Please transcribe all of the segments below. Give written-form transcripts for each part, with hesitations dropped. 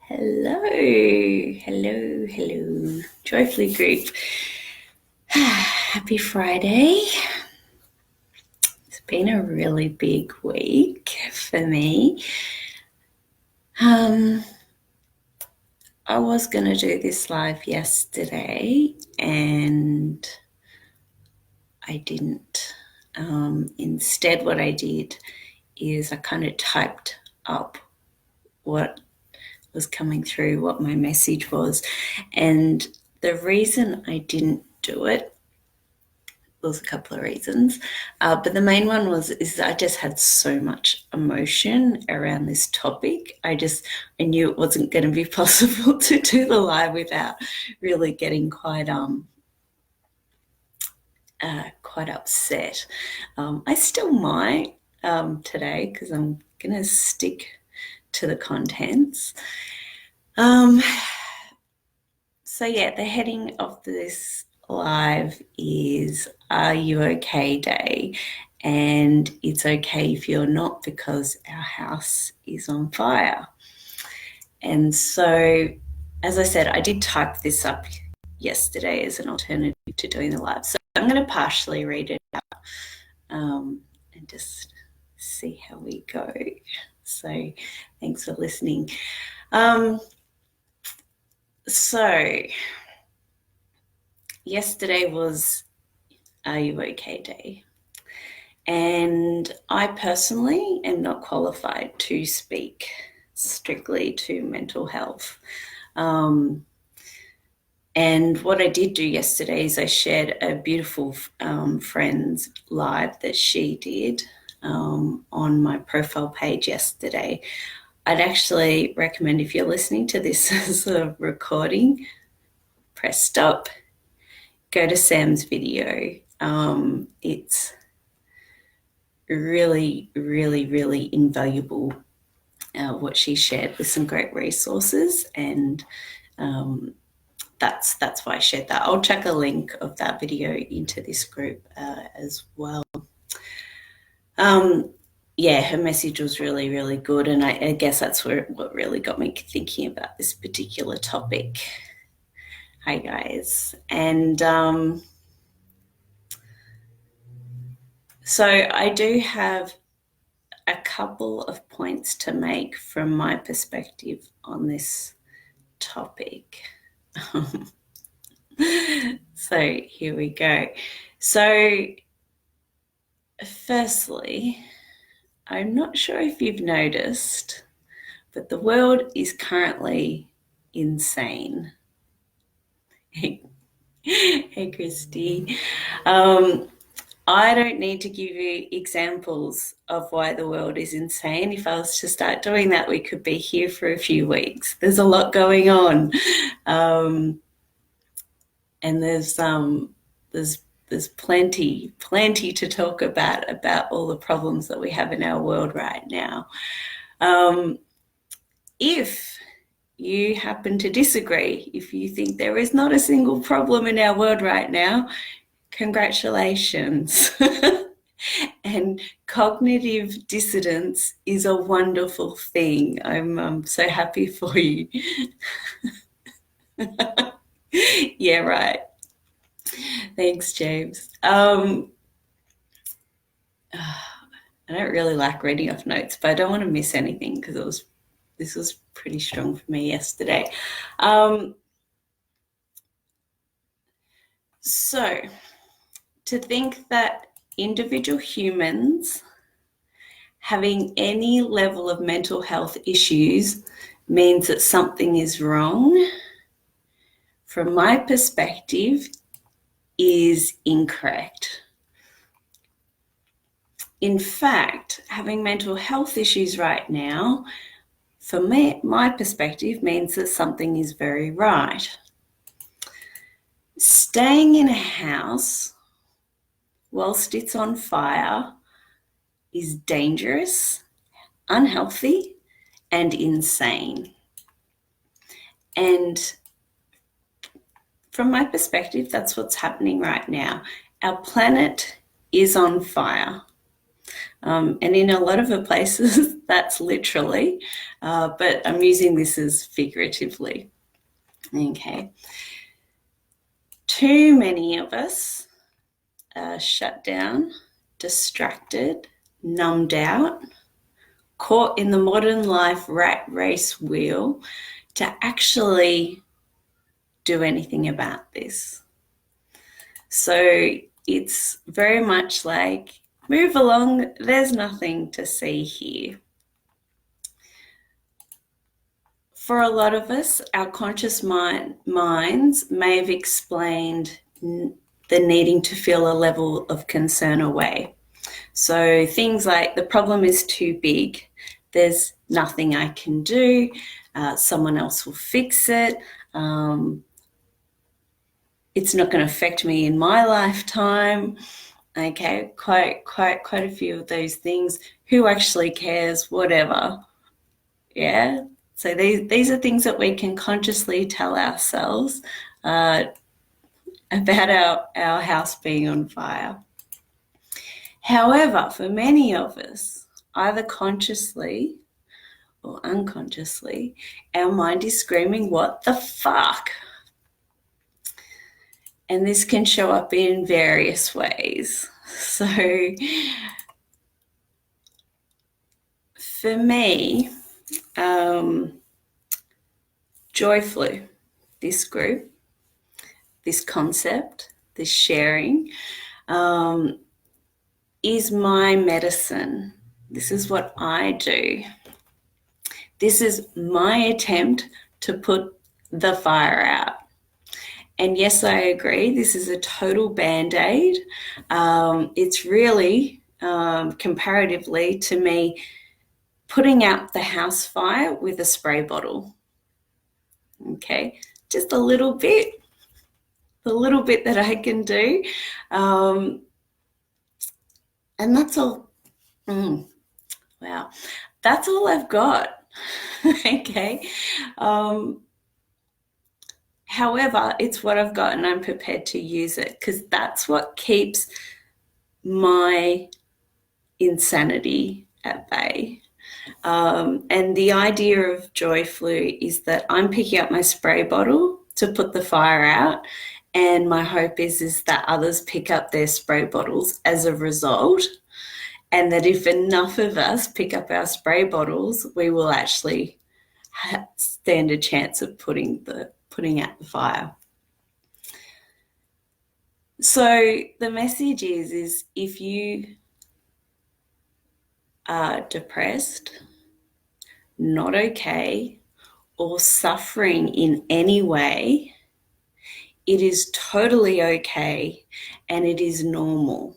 Hello, hello, Joyflu group. Happy Friday. It's been a really big week for me. I was going to do this live yesterday and I didn't. Instead, what I did is I kind of typed up what was coming through, what my message was. And the reason I didn't do it, there's a couple of reasons, but the main one is I just had so much emotion around this topic. I knew it wasn't going to be possible to do the live without really getting quite upset. I still might today because I'm going to stick to the contents. So yeah, the heading of this live is Are You Okay Day? And it's okay if you're not, because our house is on fire. And so, as I said, I did type this up yesterday as an alternative to doing the live. So I'm going to partially read it out and just see how we go. So thanks for listening. So yesterday was Are You Okay Day? And I personally am not qualified to speak strictly to mental health. And what I did do yesterday is I shared a beautiful friend's live that she did on my profile page yesterday. I'd actually recommend, if you're listening to this as a recording, press stop, go to Sam's video. It's really, really, really invaluable, what she shared with some great resources, and that's why I shared that. I'll chuck a link of that video into this group as well. Yeah, her message was really, really good, and I guess that's what really got me thinking about this particular topic. Hi guys. And so I do have a couple of points to make from my perspective on this topic. So here we go. So firstly, I'm not sure if you've noticed, but the world is currently insane. Hey, Christy. I don't need to give you examples of why the world is insane. If I was to start doing that, we could be here for a few weeks. There's a lot going on. And there's plenty to talk about all the problems that we have in our world right now. If you happen to disagree, if you think there is not a single problem in our world right now, congratulations. And cognitive dissonance is a wonderful thing. I'm so happy for you. Yeah, right. Thanks, James. I don't really like reading off notes, but I don't want to miss anything because this was pretty strong for me yesterday. So to think that individual humans having any level of mental health issues means that something is wrong, from my perspective, is incorrect. In fact, having mental health issues right now, from my perspective, means that something is very right. Staying in a house whilst it's on fire is dangerous, unhealthy, and insane. And from my perspective, that's what's happening right now. Our planet is on fire. And in a lot of the places, that's literally, but I'm using this as figuratively. Okay. Too many of us are shut down, distracted, numbed out, caught in the modern life rat race wheel to actually do anything about this. So it's very much like, move along, there's nothing to see here. For a lot of us, our conscious minds may have explained the needing to feel a level of concern away. So things like the problem is too big, there's nothing I can do, someone else will fix it, it's not going to affect me in my lifetime. Okay, quite a few of those things. Who actually cares? Whatever. Yeah. So these are things that we can consciously tell ourselves about our house being on fire. However, for many of us, either consciously or unconsciously, our mind is screaming, what the fuck? And this can show up in various ways. So for me, Joyflu, this group, this concept, this sharing, is my medicine. This is what I do. This is my attempt to put the fire out. And yes, I agree, this is a total Band-Aid. It's really, comparatively to me, putting out the house fire with a spray bottle. Okay, just a little bit, the little bit that I can do. And that's all. Wow, that's all I've got. Okay. However, it's what I've got and I'm prepared to use it because that's what keeps my insanity at bay. And the idea of Joyflu is that I'm picking up my spray bottle to put the fire out, and my hope is that others pick up their spray bottles as a result, and that if enough of us pick up our spray bottles, we will actually stand a chance of putting out the fire. So the message is if you are depressed, not okay, or suffering in any way, it is totally okay and it is normal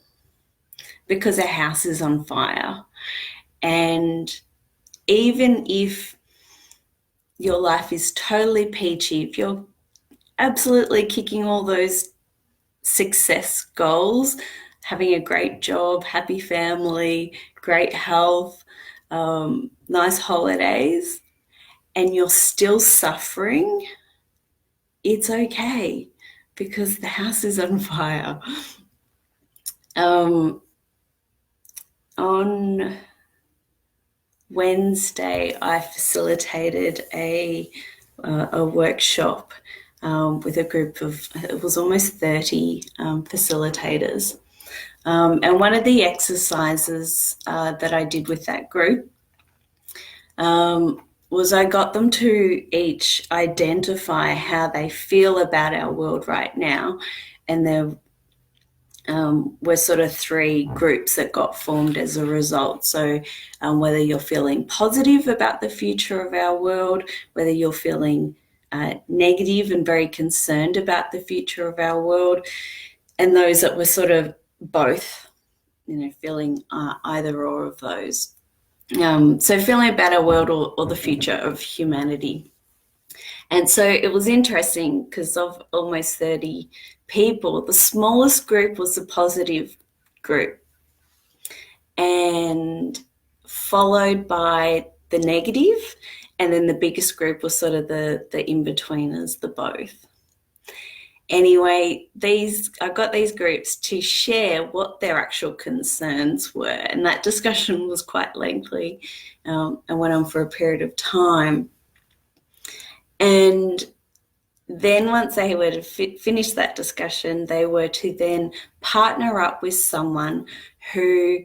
because a house is on fire. And even if your life is totally peachy, if you're absolutely kicking all those success goals, having a great job, happy family, great health, nice holidays, and you're still suffering, it's okay because the house is on fire. On Wednesday, I facilitated a workshop with a group of, it was almost 30 facilitators. And one of the exercises that I did with that group was I got them to each identify how they feel about our world right now. And there were sort of 3 groups that got formed as a result. So whether you're feeling positive about the future of our world, whether you're feeling negative and very concerned about the future of our world, and those that were sort of both, feeling either or of those. So feeling about our world or the future of humanity. And so it was interesting because of almost 30 people, the smallest group was the positive group, and followed by the negative, and then the biggest group was sort of the in-betweeners, the both. Anyway, I got these groups to share what their actual concerns were, and that discussion was quite lengthy and went on for a period of time. And then once they were to finish that discussion, they were to then partner up with someone who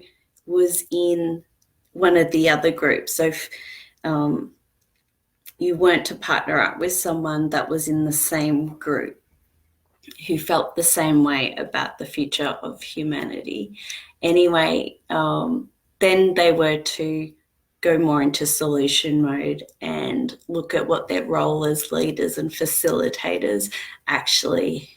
was in one of the other groups. So you weren't to partner up with someone that was in the same group who felt the same way about the future of humanity. Anyway, then they were to go more into solution mode and look at what their role as leaders and facilitators actually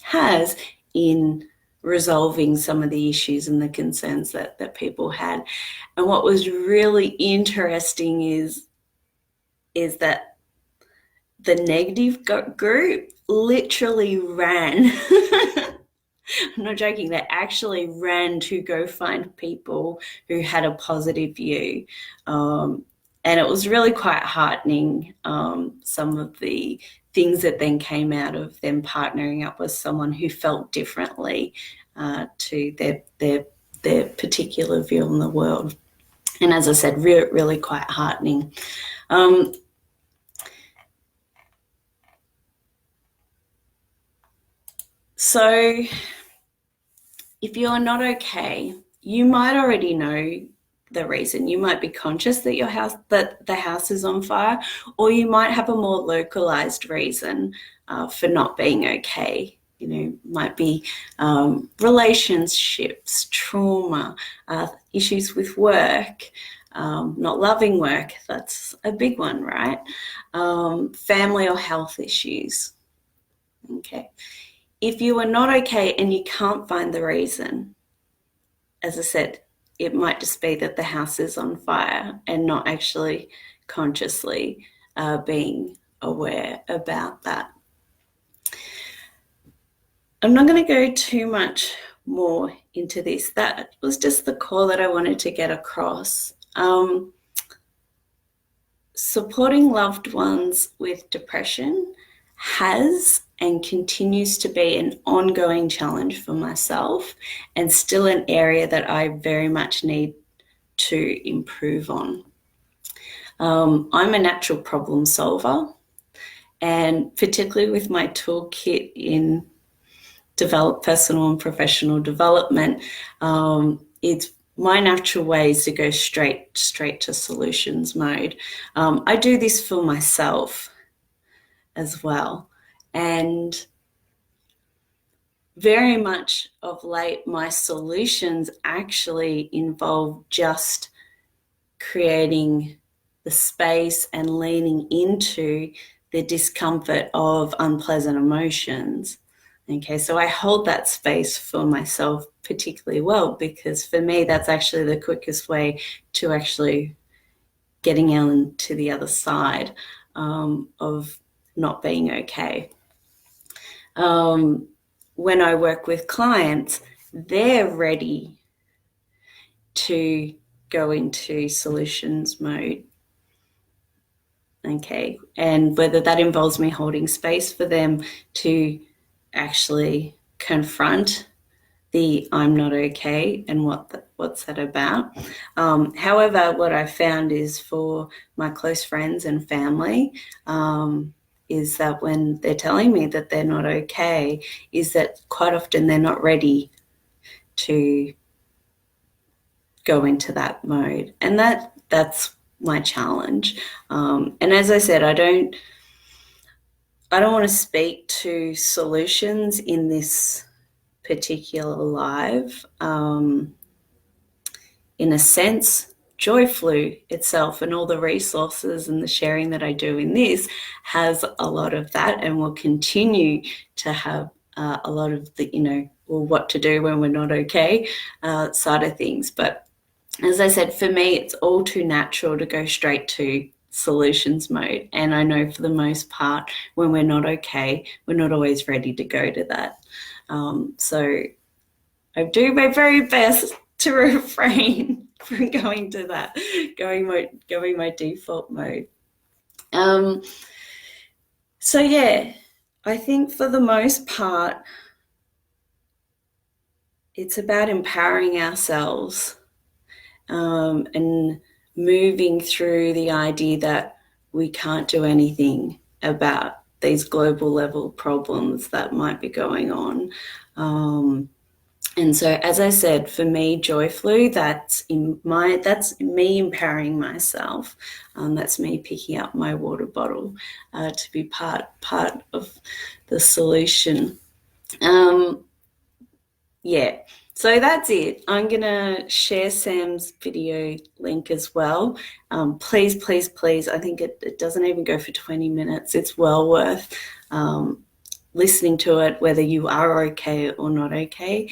has in resolving some of the issues and the concerns that people had. And what was really interesting is that the negative group literally ran. I'm not joking, they actually ran to go find people who had a positive view. And it was really quite heartening, some of the things that then came out of them partnering up with someone who felt differently to their particular view on the world. And as I said, really quite heartening. So if you're not okay, you might already know the reason. You might be conscious that the house is on fire, or you might have a more localized reason for not being okay. You know, might be relationships, trauma, issues with work, not loving work. That's a big one, right? Family or health issues. Okay. If you are not okay and you can't find the reason, as I said, it might just be that the house is on fire and not actually consciously being aware about that. I'm not going to go too much more into this. That was just the core that I wanted to get across. Supporting loved ones with depression has and continues to be an ongoing challenge for myself, and still an area that I very much need to improve on. I'm a natural problem solver, and particularly with my toolkit in personal and professional development, it's my natural way is to go straight to solutions mode. I do this for myself as well. And very much of late, my solutions actually involve just creating the space and leaning into the discomfort of unpleasant emotions. Okay, so I hold that space for myself particularly well, because for me, that's actually the quickest way to actually getting on to the other side of not being okay. When I work with clients, they're ready to go into solutions mode. Okay, and whether that involves me holding space for them to actually confront the I'm not okay and what's that about. However, what I found is for my close friends and family, is that when they're telling me that they're not okay, is that quite often they're not ready to go into that mode. And that's my challenge. And as I said, I don't want to speak to solutions in this particular live. In a sense, Joyflu itself and all the resources and the sharing that I do in this has a lot of that, and will continue to have a lot of the, what to do when we're not okay side of things. But as I said, for me, it's all too natural to go straight to solutions mode. And I know for the most part, when we're not okay, we're not always ready to go to that. So I do my very best to refrain from going to that, going my default mode. So yeah, I think for the most part, it's about empowering ourselves, and moving through the idea that we can't do anything about these global level problems that might be going on. And so, as I said, for me, Joyflu, that's me empowering myself. That's me picking up my water bottle to be part of the solution. Um, yeah, so that's it. I'm gonna share Sam's video link as well. Please, please, please. I think it doesn't even go for 20 minutes. It's well worth listening to it, whether you are okay or not okay.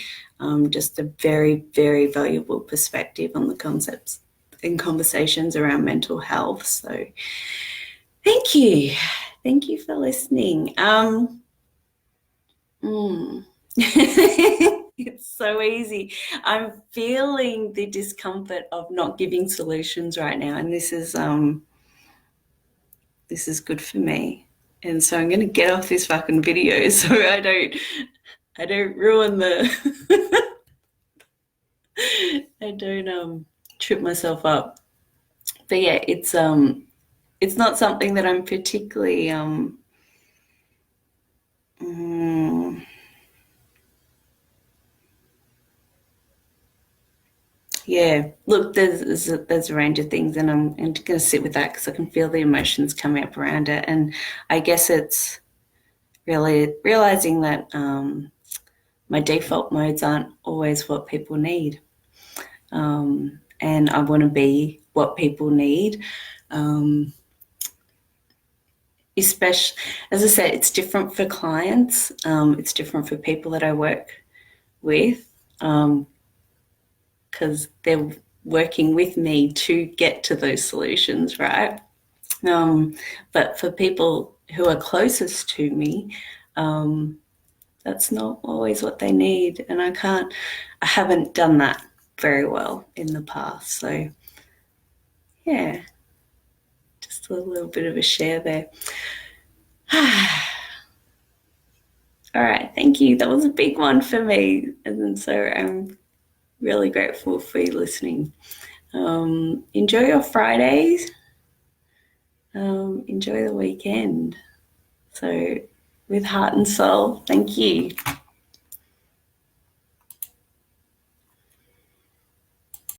Just a very, very valuable perspective on the concepts and conversations around mental health. So thank you. Thank you for listening. It's so easy. I'm feeling the discomfort of not giving solutions right now, and this is good for me. And so I'm going to get off this fucking video so I don't ruin the I don't trip myself up. But yeah, it's not something that I'm particularly yeah, look, there's a range of things, and I'm going to sit with that because I can feel the emotions coming up around it. And I guess it's really realizing that my default modes aren't always what people need, and I want to be what people need. Especially, as I said, it's different for clients. It's different for people that I work with. Because they're working with me to get to those solutions, right? But for people who are closest to me, that's not always what they need, and I haven't done that very well in the past. So yeah, just a little bit of a share there. All right, thank you. That was a big one for me, and so I'm really grateful for you listening. Enjoy your Fridays. Enjoy the weekend. So, with heart and soul, thank you.